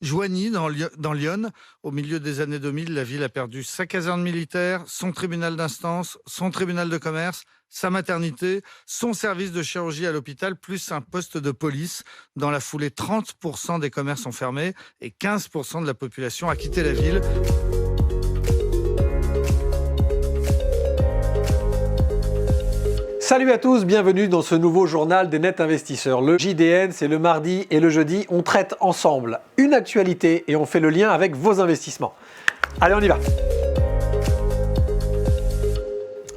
Joigny, dans l'Yonne, au milieu des années 2000, la ville a perdu sa caserne militaire, son tribunal d'instance, son tribunal de commerce, sa maternité, son service de chirurgie à l'hôpital, plus un poste de police. Dans la foulée, 30% des commerces ont fermé et 15% de la population a quitté la ville. Salut à tous, bienvenue dans ce nouveau journal des Net Investisseurs. Le JDN, c'est le mardi et le jeudi, on traite ensemble une actualité et on fait le lien avec vos investissements. Allez, on y va.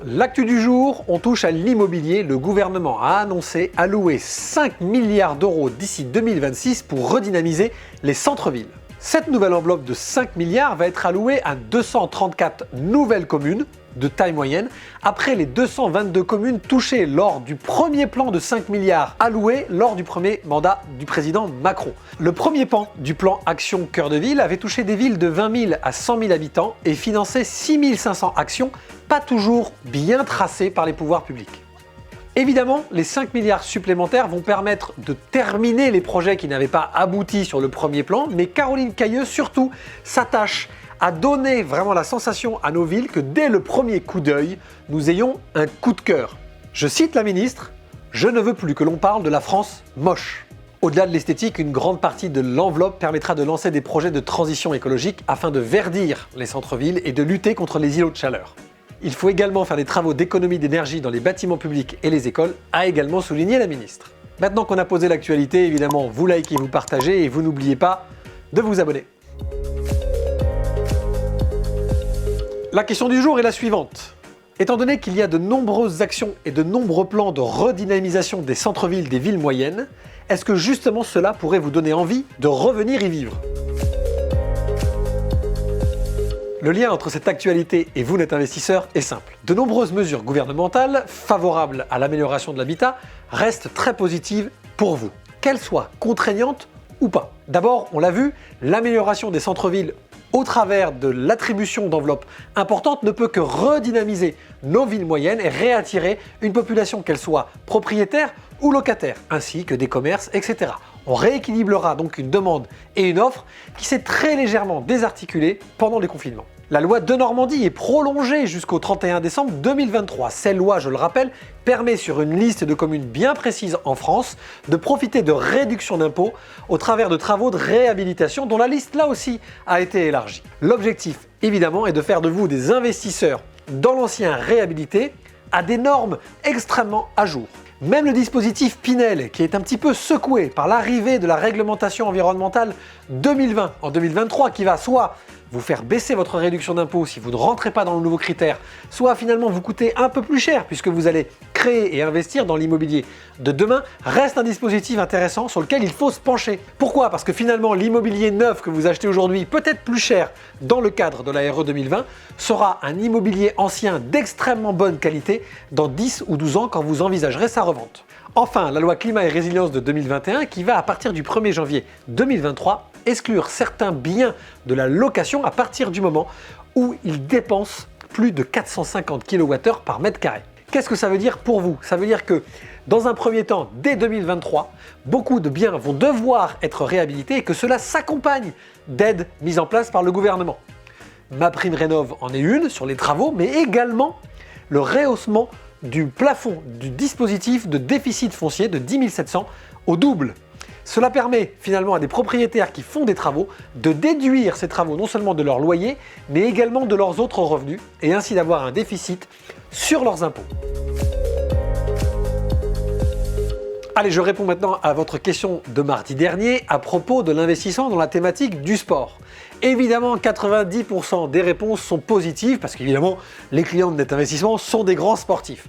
L'actu du jour, on touche à l'immobilier. Le gouvernement a annoncé allouer 5 milliards d'euros d'ici 2026 pour redynamiser les centres-villes. Cette nouvelle enveloppe de 5 milliards va être allouée à 234 nouvelles communes de taille moyenne, après les 222 communes touchées lors du premier plan de 5 milliards alloué lors du premier mandat du président Macron. Le premier pan du plan Action Cœur de Ville avait touché des villes de 20 000 à 100 000 habitants et financé 6 500 actions, pas toujours bien tracées par les pouvoirs publics. Évidemment, les 5 milliards supplémentaires vont permettre de terminer les projets qui n'avaient pas abouti sur le premier plan, mais Caroline Cayeux surtout s'attache à donner vraiment la sensation à nos villes que dès le premier coup d'œil, nous ayons un coup de cœur. Je cite la ministre, « Je ne veux plus que l'on parle de la France moche ». Au-delà de l'esthétique, une grande partie de l'enveloppe permettra de lancer des projets de transition écologique afin de verdir les centres-villes et de lutter contre les îlots de chaleur. Il faut également faire des travaux d'économie d'énergie dans les bâtiments publics et les écoles, a également souligné la ministre. Maintenant qu'on a posé l'actualité, évidemment, vous likez, vous partagez et vous n'oubliez pas de vous abonner. La question du jour est la suivante. Étant donné qu'il y a de nombreuses actions et de nombreux plans de redynamisation des centres-villes des villes moyennes, est-ce que justement cela pourrait vous donner envie de revenir y vivre ? Le lien entre cette actualité et vous, Net Investisseurs, est simple. De nombreuses mesures gouvernementales favorables à l'amélioration de l'habitat restent très positives pour vous, qu'elles soient contraignantes ou pas. D'abord, on l'a vu, l'amélioration des centres-villes au travers de l'attribution d'enveloppes importantes ne peut que redynamiser nos villes moyennes et réattirer une population, qu'elle soit propriétaire ou locataire, ainsi que des commerces, etc. On rééquilibrera donc une demande et une offre qui s'est très légèrement désarticulée pendant les confinements. La loi de Normandie est prolongée jusqu'au 31 décembre 2023. Cette loi, je le rappelle, permet sur une liste de communes bien précises en France de profiter de réductions d'impôts au travers de travaux de réhabilitation dont la liste là aussi a été élargie. L'objectif évidemment est de faire de vous des investisseurs dans l'ancien réhabilité à des normes extrêmement à jour. Même le dispositif Pinel, qui est un petit peu secoué par l'arrivée de la réglementation environnementale 2020 en 2023, qui va soit vous faire baisser votre réduction d'impôt si vous ne rentrez pas dans le nouveau critère, soit finalement vous coûter un peu plus cher puisque vous allez créer et investir dans l'immobilier de demain, reste un dispositif intéressant sur lequel il faut se pencher. Pourquoi ? Parce que finalement l'immobilier neuf que vous achetez aujourd'hui, peut-être plus cher dans le cadre de la RE 2020, sera un immobilier ancien d'extrêmement bonne qualité dans 10 ou 12 ans quand vous envisagerez sa revente. Enfin, la loi climat et résilience de 2021 qui va à partir du 1er janvier 2023 exclure certains biens de la location à partir du moment où ils dépensent plus de 450 kWh par mètre carré. Qu'est-ce que ça veut dire pour vous ? Ça veut dire que dans un premier temps, dès 2023, beaucoup de biens vont devoir être réhabilités et que cela s'accompagne d'aides mises en place par le gouvernement. MaPrimeRénov' en est une sur les travaux, mais également le rehaussement du plafond du dispositif de déficit foncier de 10 700 au double. Cela permet finalement à des propriétaires qui font des travaux de déduire ces travaux non seulement de leur loyer, mais également de leurs autres revenus et ainsi d'avoir un déficit sur leurs impôts. Allez, je réponds maintenant à votre question de mardi dernier à propos de l'investissement dans la thématique du sport. Évidemment, 90% des réponses sont positives parce qu'évidemment, les clients de Net Investissement sont des grands sportifs.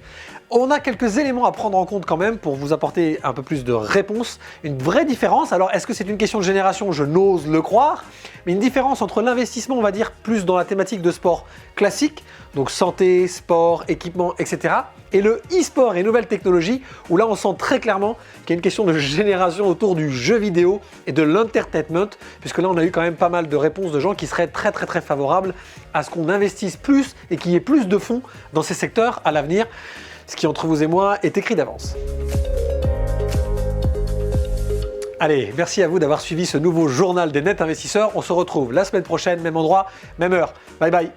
On a quelques éléments à prendre en compte quand même pour vous apporter un peu plus de réponses. Une vraie différence, alors est-ce que c'est une question de génération ? Je n'ose le croire, mais une différence entre l'investissement, on va dire, plus dans la thématique de sport classique, donc santé, sport, équipement, etc. et le e-sport et nouvelles technologies, où là on sent très clairement qu'il y a une question de génération autour du jeu vidéo et de l'entertainment, puisque là on a eu quand même pas mal de réponses de gens qui seraient très favorables à ce qu'on investisse plus et qu'il y ait plus de fonds dans ces secteurs à l'avenir. Ce qui, entre vous et moi, est écrit d'avance. Allez, merci à vous d'avoir suivi ce nouveau journal des nets investisseurs. On se retrouve la semaine prochaine, même endroit, même heure. Bye bye.